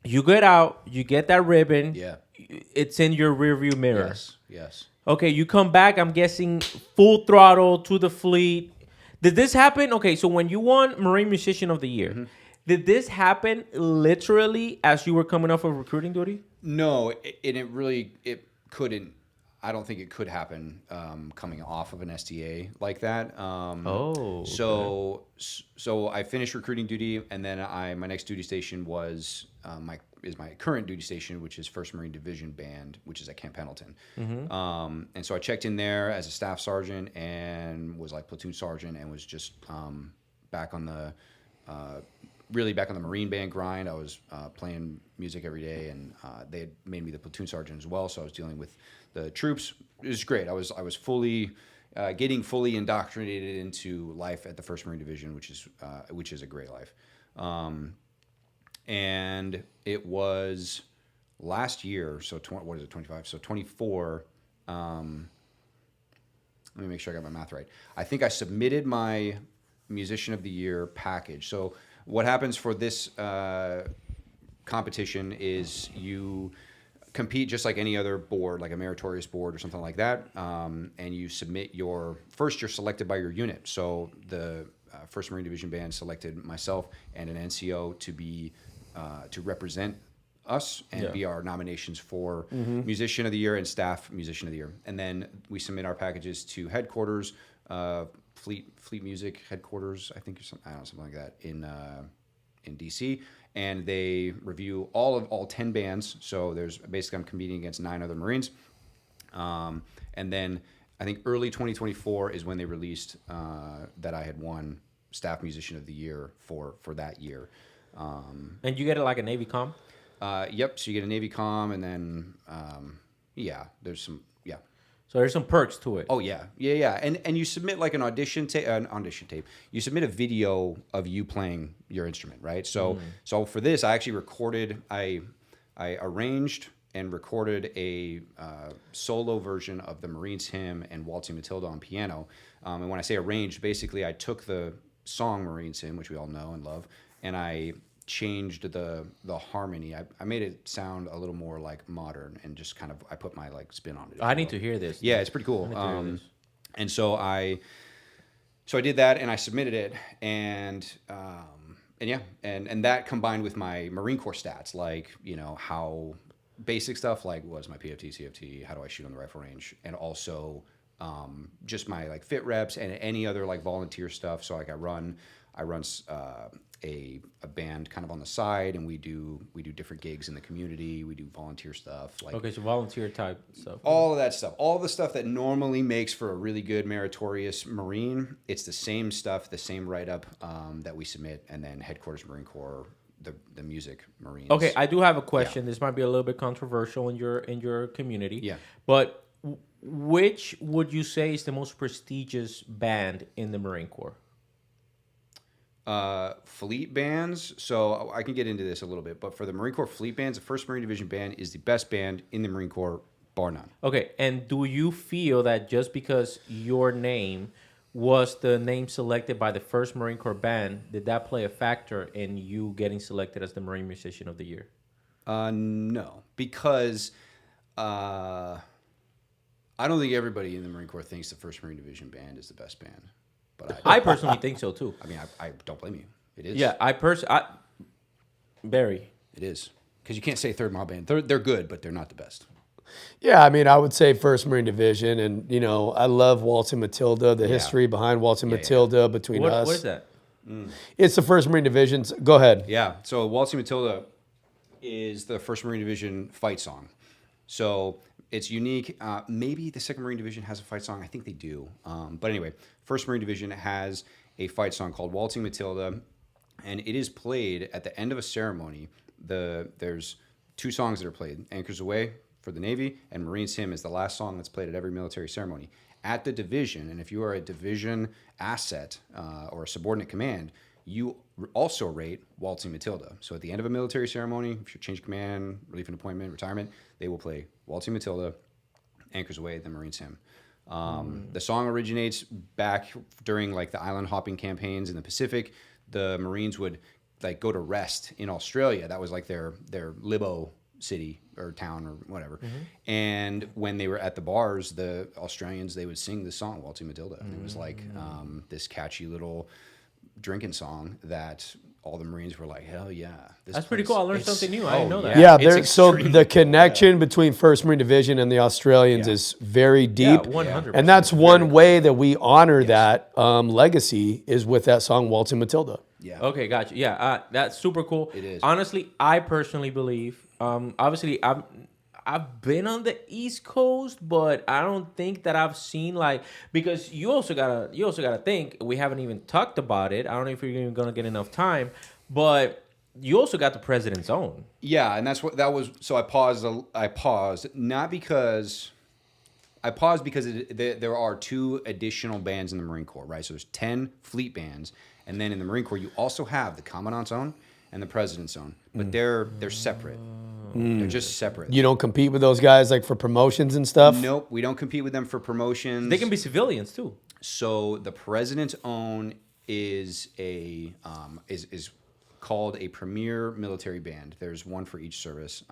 you get out, you get that ribbon. Yeah, it's in your rearview mirror. Yes. Okay, you come back. I'm guessing full throttle to the fleet. Did this happen? Okay, so when you won Marine Musician of the Year. Did this happen literally as you were coming off of recruiting duty? No, it couldn't. I don't think it could happen coming off of an STA like that. So I finished recruiting duty, and then my next duty station was my current duty station, which is 1st Marine Division Band, which is at Camp Pendleton. And so I checked in there as a staff sergeant and was like platoon sergeant, and was just back on the Marine Band grind. I was playing music every day, and they had made me the platoon sergeant as well. So I was dealing with the troops. It was great. I was fully getting fully indoctrinated into life at the 1st Marine Division, which is a great life. And it was last year. So what is it? 25. So 24. Let me make sure I got my math right. I think I submitted my Musician of the Year package. So what happens for this competition is you compete just like any other board, like a meritorious board or something like that, and you submit you're selected by your unit. So the 1st Marine Division Band selected myself and an NCO to be to represent us and be our nominations for Musician of the Year and Staff Musician of the Year. And then we submit our packages to headquarters, Fleet Music headquarters, I think, or something like that in DC, and they review all 10 bands. So I'm competing against 9 other Marines, and then I think early 2024 is when they released that I had won Staff Musician of the Year for that year. And you get it like a Navy com? Yep. So you get a Navy comm, and then there's some So there's some perks to it. Oh yeah. And you submit like an audition tape. You submit a video of you playing your instrument, right? So for this, I actually recorded. I arranged and recorded a solo version of the Marines hymn and Waltzing Matilda on piano. And when I say arranged, basically I took the song Marines hymn, which we all know and love, and I changed the harmony. I made it sound a little more like modern, and just kind of I put my like spin on it. I need to hear this. Yeah, it's pretty cool. And so I did that, and I submitted it, and that combined with my Marine Corps stats, like how basic stuff like what's my PFT, CFT, how do I shoot on the rifle range, and also just my like fit reps and any other like volunteer stuff. So like I run a band kind of on the side, and we do different gigs in the community. We do volunteer stuff. Like Okay, so volunteer type stuff. all of that stuff, all the stuff that normally makes for a really good meritorious Marine. It's the same stuff, the same write-up that we submit, and then Headquarters Marine Corps, the music Marines. Okay, I do have a question. This might be a little bit controversial in your community. Yeah. But which would you say is the most prestigious band in the Marine Corps? Fleet bands. So I can get into this a little bit, but for the Marine Corps fleet bands, the 1st Marine Division band is the best band in the Marine Corps, bar none. Okay, and do you feel that just because your name was the name selected by the 1st Marine Corps band, did that play a factor in you getting selected as the Marine Musician of the Year? No, because I don't think everybody in the Marine Corps thinks the 1st Marine Division band is the best band. But I personally think so too. I mean, I don't blame you. It is. Yeah, Barry. It is. Because you can't say 3rd Mob Band. They're good, but they're not the best. Yeah, I mean, I would say 1st Marine Division, and I love Waltzing Matilda, the history behind Waltzing Matilda between us. What is that? It's the 1st Marine Division. Go ahead. Yeah, so Waltzing Matilda is the 1st Marine Division fight song. So it's unique. Maybe the 2nd Marine Division has a fight song. I think they do. But anyway, 1st Marine Division has a fight song called Waltzing Matilda, and it is played at the end of a ceremony. There's 2 songs that are played. Anchors Aweigh for the Navy, and Marines Hymn is the last song that's played at every military ceremony. At the division, and if you are a division asset or a subordinate command, you also rate Waltzing Matilda. So at the end of a military ceremony, if you're change of command, relief and appointment, retirement, they will play Waltzing Matilda, Anchors Aweigh, the Marines Hymn. The song originates back during like the island hopping campaigns in the Pacific. The Marines would like go to rest in Australia. That was like their Libo city or town or whatever. And when they were at the bars, the Australians, they would sing the song Waltzing Matilda. And it was like this catchy little drinking song that all the Marines were like, hell yeah. That's pretty cool. I learned something new. I didn't know that. Yeah, so the connection between 1st Marine Division and the Australians is very deep. Yeah, 100%. And that's one way that we honor that legacy is with that song, Waltzing Matilda. Yeah. Okay, gotcha. Yeah, that's super cool. It is. Honestly, I personally believe, obviously, I've been on the East Coast, but I don't think that I've seen because you also gotta think, we haven't even talked about it. I don't know if you're even gonna get enough time, but you also got the President's Own. Yeah, and that's what that was. So I paused not because there are 2 additional bands in the Marine Corps, right? So there's 10 fleet bands, and then in the Marine Corps you also have the Commandant's Own and the President's Own, but they're separate. They're just separate. You don't compete with those guys like for promotions and stuff? Nope, we don't compete with them for promotions. They can be civilians too. So the President's Own is called a premier military band. There's one for each service.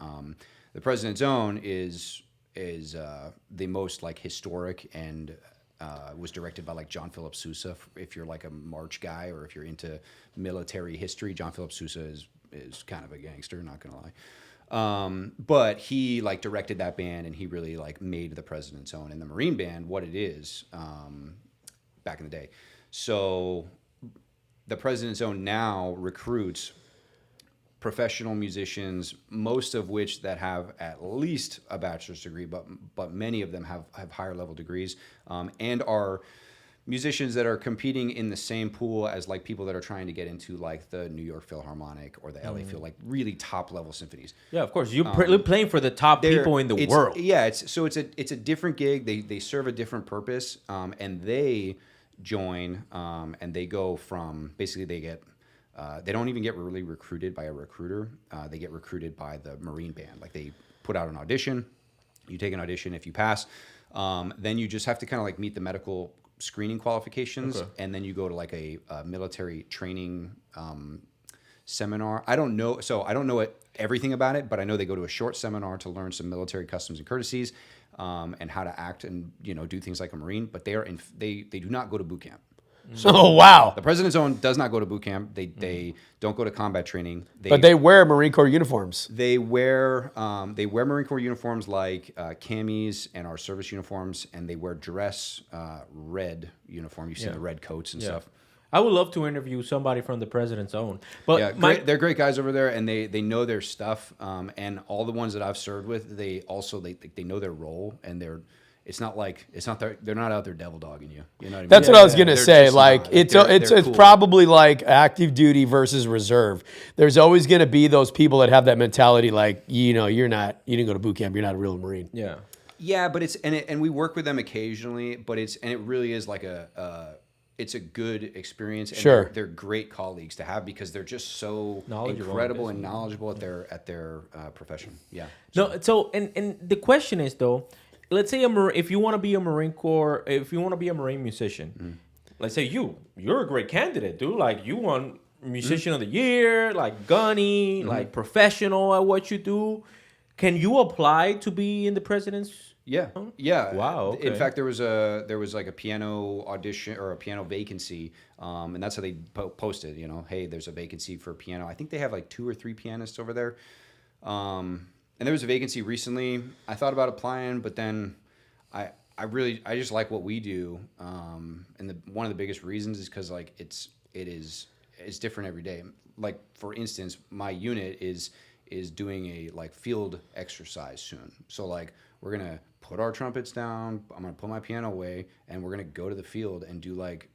The President's Own is the most like historic and was directed by like John Philip Sousa. If you're like a March guy or if you're into military history, John Philip Sousa is kind of a gangster, not gonna lie. But he like directed that band, and he really like made the President's Own and the Marine Band what it is back in the day. So the President's Own now recruits professional musicians, most of which that have at least a bachelor's degree, but many of them have higher level degrees, and are musicians that are competing in the same pool as like people that are trying to get into like the New York Philharmonic or the LA Phil, like really top level symphonies. Yeah, of course. You're playing for the top people in the world. Yeah, it's a different gig. They serve a different purpose, and they join and they go from basically they get. They don't even get really recruited by a recruiter. They get recruited by the Marine band. Like they put out an audition. You take an audition. If you pass, then you just have to kind of like meet the medical screening qualifications, and then you go to like a military training seminar. I don't know everything about it, but I know they go to a short seminar to learn some military customs and courtesies, and how to act and do things like a Marine. But they do not go to boot camp. Oh, wow. The President's Own does not go to boot camp. They don't go to combat training. But they wear Marine Corps uniforms. They wear Marine Corps uniforms like camis and our service uniforms, and they wear dress red uniform. You've seen the red coats and stuff. I would love to interview somebody from the President's Own. But they're great guys over there, and they know their stuff. And all the ones that I've served with, they know their role, and they're not out there devil dogging you. You know what I mean? That's what I was gonna say. Like They're it's cool. probably like active duty versus reserve. There's always gonna be those people that have that mentality, like you didn't go to boot camp, you're not a real Marine. yeah. Yeah, but and we work with them occasionally, but it really is like it's a good experience. And Sure. they're great colleagues to have because they're just so Knowledgeable, incredible and knowledgeable at their profession. Yeah. No, so and the question is though, let's say if you want to be a Marine Corps, if you want to be a Marine musician, let's say you're a great candidate, dude. Like you won Musician of the Year, like Gunnery, like professional at what you do. Can you apply to be in the President's? Yeah. Yeah. Wow. Okay. In fact, there was like a piano audition or a piano vacancy, and that's how they posted. Hey, there's a vacancy for piano. I think they have like 2 or 3 pianists over there. And there was a vacancy recently. I thought about applying, but then I just like what we do. And one of the biggest reasons is because like it's different every day. Like for instance, my unit is doing a like field exercise soon. So like we're gonna put our trumpets down. I'm gonna put my piano away, and we're gonna go to the field and do like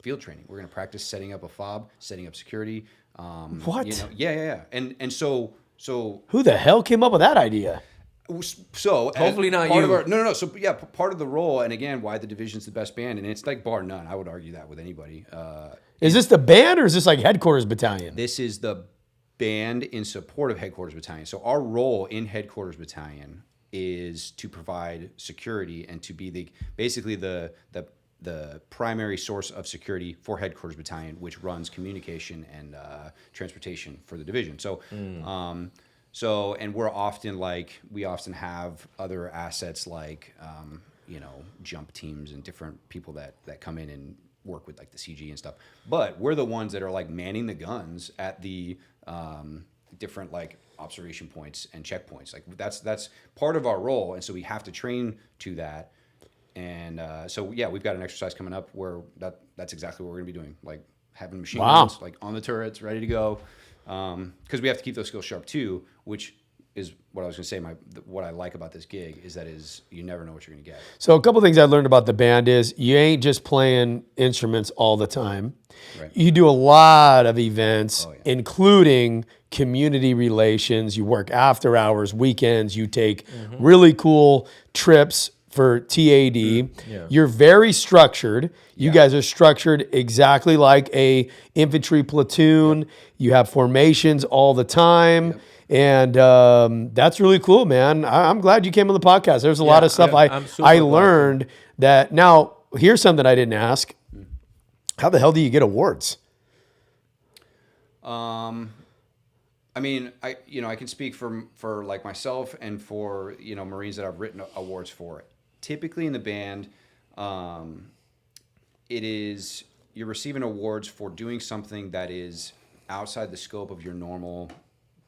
field training. We're gonna practice setting up a fob, setting up security. What? Yeah. And so Who the hell came up with that idea? So Hopefully not part you. Of no. So yeah, part of the role, and again, why the division's the best band, and it's like bar none. I would argue that with anybody. Is this the band or is this like headquarters battalion? This is the band in support of headquarters battalion. So our role in headquarters battalion is to provide security and to be basically the primary source of security for headquarters battalion, which runs communication and transportation for the division. So. And we often have other assets like, jump teams and different people that come in and work with like the CG and stuff. But we're the ones that are like manning the guns at the different like observation points and checkpoints. Like that's part of our role. And so we have to train to that. And so, yeah, we've got an exercise coming up where that's exactly what we're going to be doing. Like having machine guns like on the turrets, ready to go. Because we have to keep those skills sharp too, which is what I was going to say. What I like about this gig is you never know what you're going to get. So a couple things I learned about the band is you ain't just playing instruments all the time. Right. You do a lot of events, including community relations. You work after hours, weekends. You take really cool trips for TAD. Yeah. You're very structured. You guys are structured exactly like a infantry platoon. You have formations all the time. And that's really cool, man. I'm glad you came on the podcast. There's a lot of stuff I learned that. Now, here's something I didn't ask. How the hell do you get awards? I mean, I can speak for like myself and for, Marines that I've written awards for. Typically in the band, you're receiving awards for doing something that is outside the scope of your normal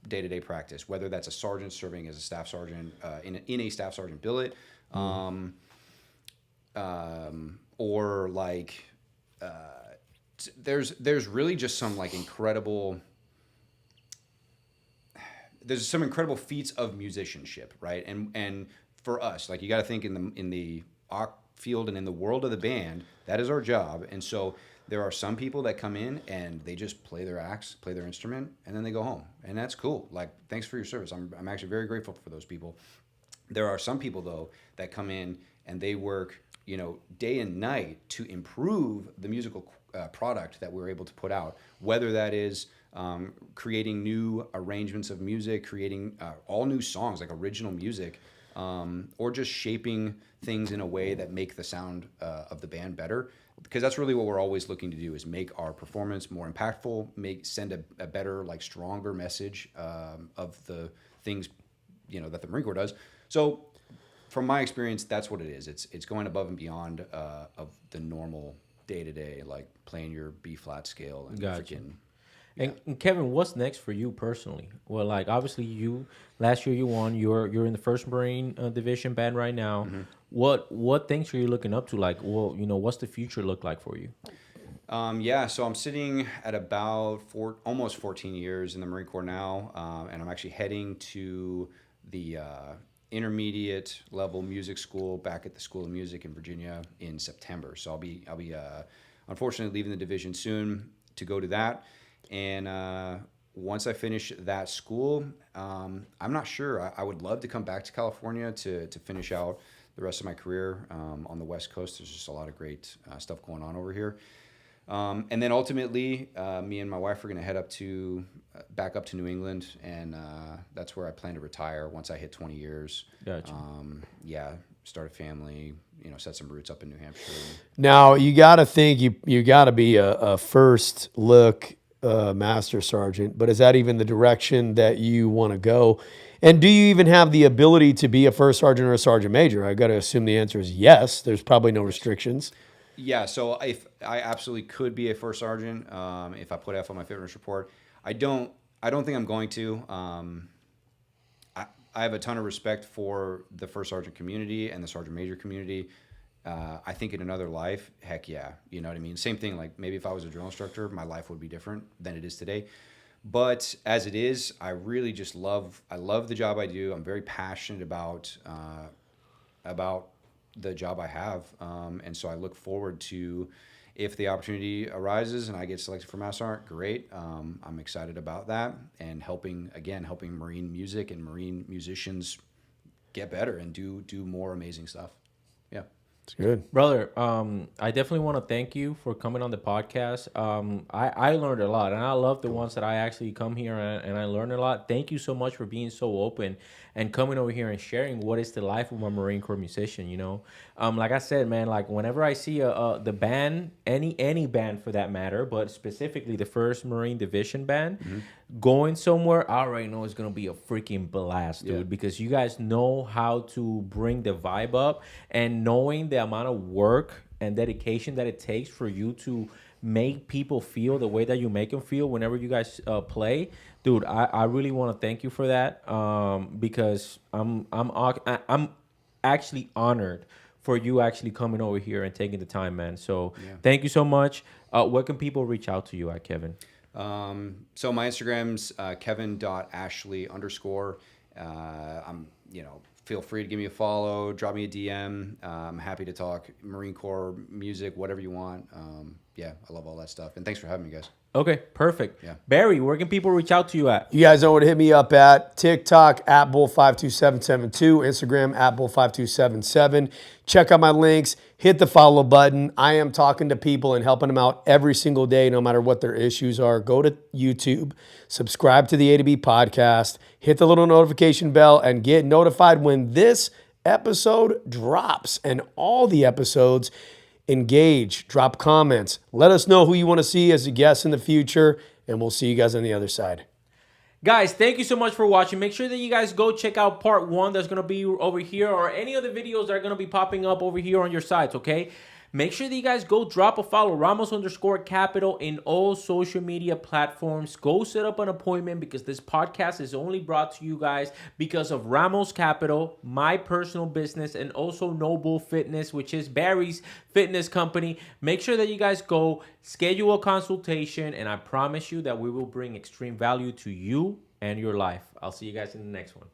day-to-day practice, whether that's a sergeant serving as a staff sergeant in a staff sergeant billet, or like there's really just some like incredible. There's some incredible feats of musicianship, right? And for us, like you got to think in the field and in the world of the band, that is our job. And so there are some people that come in and they just play their acts, play their instrument, and then they go home. And that's cool. Like, thanks for your service. I'm actually very grateful for those people. There are some people, though, that come in and they work, day and night to improve the musical product that we're able to put out, whether that is creating new arrangements of music, creating all new songs, like original music, or just shaping things in a way that make the sound of the band better. Because that's really what we're always looking to do, is make our performance more impactful, send a better, like, stronger message of the things, that the Marine Corps does. So from my experience, that's what it is. It's going above and beyond of the normal day-to-day, like playing your B-flat scale and Gotcha. freaking... And Kevin, what's next for you personally? Well, like, obviously last year you won. You're in the 1st Marine Division band right now. Mm-hmm. What things are you looking up to? Like, well, what's the future look like for you? So I'm sitting at about almost 14 years in the Marine Corps now, and I'm actually heading to the intermediate level music school back at the School of Music in Virginia in September. So I'll be unfortunately leaving the division soon to go to that. And once I finish that school, I'm not sure. I would love to come back to California to finish out the rest of my career on the West Coast. There's just a lot of great stuff going on over here. And then ultimately, me and my wife are going to head back up to New England, and that's where I plan to retire once I hit 20 years. Gotcha. Start a family, set some roots up in New Hampshire. Now, you got to think you got to be a first look master sergeant, but is that even the direction that you want to go? And do you even have the ability to be a first sergeant or a sergeant major? I got to assume the answer is yes. There's probably no restrictions. Yeah, so if I absolutely could be a first sergeant if I put F on my fitness report. I don't think I'm going to. I have a ton of respect for the first sergeant community and the sergeant major community. I think in another life, heck yeah, you know what I mean? Same thing, like maybe if I was a drill instructor, my life would be different than it is today. But as it is, I really just love the job I do. I'm very passionate about the job I have. And so I look forward to, if the opportunity arises and I get selected for Master Sergeant, great. I'm excited about that, and helping Marine music and Marine musicians get better and do more amazing stuff. Yeah. It's good. Brother, I definitely want to thank you for coming on the podcast. I learned a lot, and I love the ones that I actually come here and I learn a lot. Thank you so much for being so open and coming over here and sharing what is the life of a Marine Corps musician, Like I said, man, like whenever I see the band, any band for that matter, but specifically the 1st Marine Division band, going somewhere, I already know it's going to be a freaking blast, dude, because you guys know how to bring the vibe up, and knowing the amount of work and dedication that it takes for you to make people feel the way that you make them feel whenever you guys play, dude. I really want to thank you for that, because I'm actually honored for you actually coming over here and taking the time, man. So thank you so much. Where can people reach out to you at, Kevin? So my Instagram's kevin.ashley_. Feel free to give me a follow, drop me a DM. I'm happy to talk Marine Corps music, whatever you want. I love all that stuff. And thanks for having me, guys. Okay, perfect. Yeah. Barry, where can people reach out to you at? You guys know where to hit me up at: TikTok at Bull52772, Instagram at Bull5277. Check out my links, hit the follow button. I am talking to people and helping them out every single day, no matter what their issues are. Go to YouTube, subscribe to the A to B podcast, hit the little notification bell, and get notified when this episode drops. And all the episodes, engage, drop comments. Let us know who you want to see as a guest in the future, and we'll see you guys on the other side. Guys, thank you so much for watching. Make sure that you guys go check out part 1 that's going to be over here, or any of the videos that are going to be popping up over here on your sites, okay? Make sure that you guys go drop a follow, Ramos_Capital, in all social media platforms. Go set up an appointment, because this podcast is only brought to you guys because of Ramos Capital, my personal business, and also Noble Fitness, which is Barry's fitness company. Make sure that you guys go schedule a consultation, and I promise you that we will bring extreme value to you and your life. I'll see you guys in the next one.